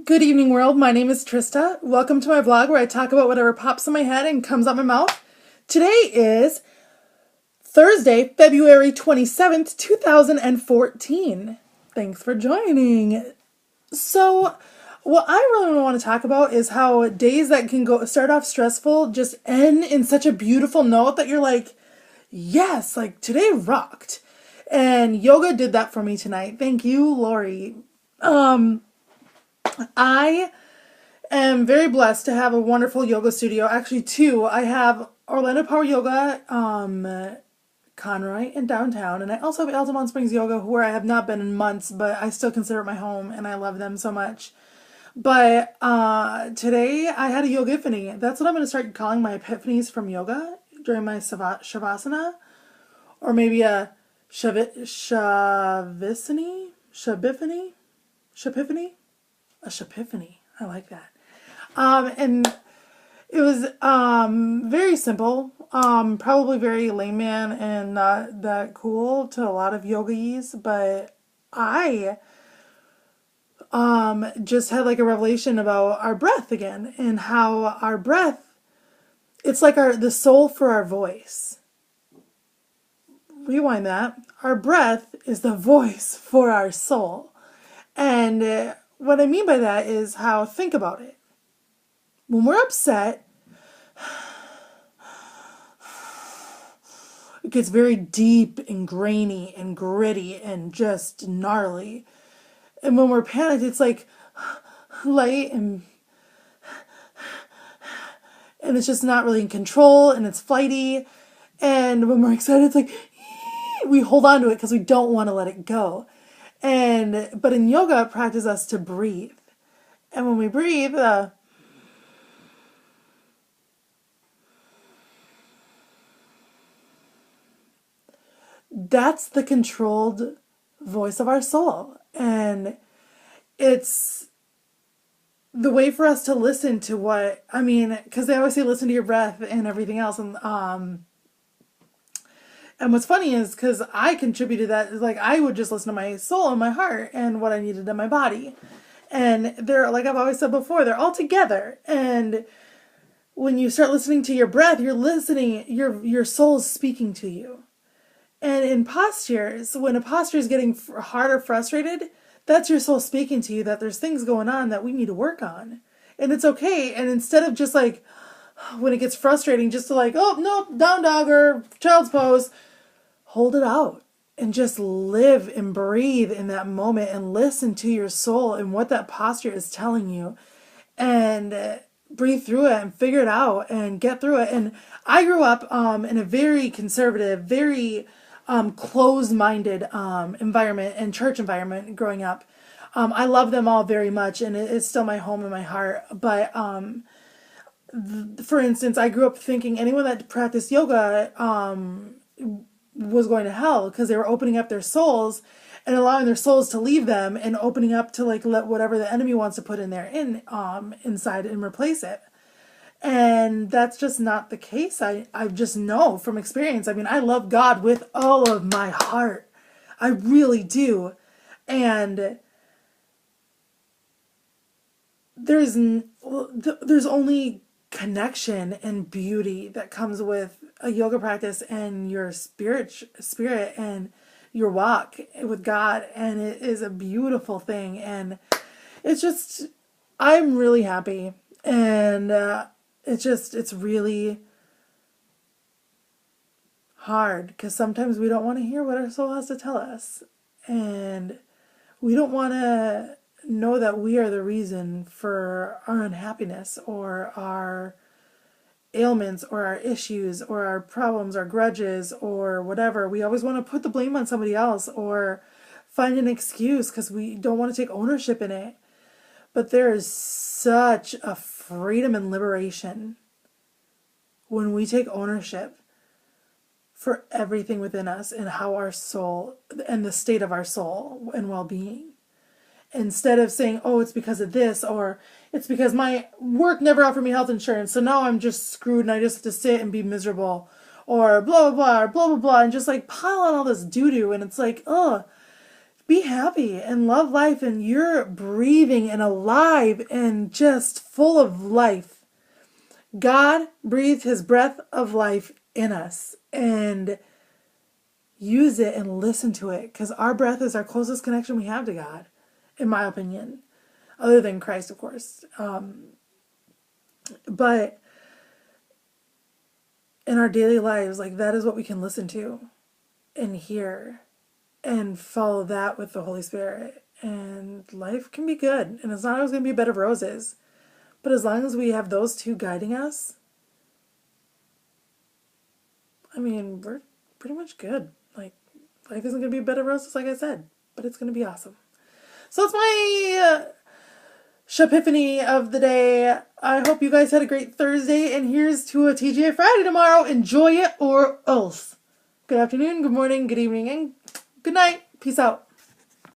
Good evening, world. My name is Trista. Welcome to my vlog where I talk about whatever pops in my head and comes out my mouth. Today is Thursday, February 27th, 2014. Thanks for joining. So, what I really want to talk about is how days that can start off stressful just end in such a beautiful note that you're like, yes, like today rocked. And yoga did that for me tonight. Thank you, Lori. I am very blessed to have a wonderful yoga studio. Actually, two. I have Orlando Power Yoga, Conroy in downtown, and I also have Altamont Springs Yoga, where I have not been in months, but I still consider it my home, and I love them so much. But today I had a yoga epiphany. That's what I'm going to start calling my epiphanies from yoga during my shavasana, or maybe a shavisani, shapiphany, a shapiphany. I like that. And it was very simple, probably very layman and not that cool to a lot of yogis, but I just had like a revelation about our breath again and how our breath, it's like the soul for our voice. Rewind that. Our breath is the voice for our soul. And what I mean by that is how, think about it. When we're upset, it gets very deep and grainy and gritty and just gnarly. And when we're panicked, it's like light and it's just not really in control and it's flighty. And when we're excited, it's like we hold on to it because we don't want to let it go. But in yoga, it practices us to breathe. And when we breathe, that's the controlled voice of our soul. And it's the way for us to listen to because they always say listen to your breath and everything else. And what's funny is because I contributed that, like I would just listen to my soul and my heart and what I needed in my body. And they're, like I've always said before, they're all together. And when you start listening to your breath, you're listening, your soul's speaking to you. And in postures, when a posture is getting hard or frustrated, that's your soul speaking to you that there's things going on that we need to work on. And it's okay. And instead of just like, when it gets frustrating, just to like, oh, no, down dog or child's pose, hold it out and just live and breathe in that moment and listen to your soul and what that posture is telling you. And breathe through it and figure it out and get through it. And I grew up in a very conservative, very closed-minded environment and church environment growing up. I love them all very much, and it's still my home and my heart. But for instance, I grew up thinking anyone that practiced yoga was going to hell because they were opening up their souls and allowing their souls to leave them and opening up to like let whatever the enemy wants to put in there inside and replace it. And that's just not the case. I just know from experience. I mean, I love God with all of my heart. I really do. And there's only connection and beauty that comes with a yoga practice and your spirit and your walk with God. And it is a beautiful thing. And it's just, I'm really happy. And it's really hard because sometimes we don't want to hear what our soul has to tell us. And we don't want to know that we are the reason for our unhappiness or our ailments or our issues or our problems or grudges or whatever. We always want to put the blame on somebody else or find an excuse because we don't want to take ownership in it. But there is such a freedom and liberation when we take ownership for everything within us and how our soul and the state of our soul and well-being. Instead of saying, oh, it's because of this, or it's because my work never offered me health insurance, so now I'm just screwed and I just have to sit and be miserable, or blah, blah, blah, or blah, blah, blah, and just like pile on all this doo-doo. And it's like, oh, be happy and love life, and you're breathing and alive and just full of life. God breathed his breath of life in us, and use it and listen to it, because our breath is our closest connection we have to God, in my opinion, other than Christ, of course. But in our daily lives, like, that is what we can listen to and hear and follow that with the Holy Spirit, and life can be good. And it's not always going to be a bed of roses, but as long as we have those two guiding us, I mean, we're pretty much good. Like, life isn't going to be a bed of roses, like I said, but it's going to be awesome. So that's my Shapiphany of the day. I hope you guys had a great Thursday, and here's to a TGI Friday tomorrow. Enjoy it or else. Good afternoon, good morning, good evening, and good night. Peace out.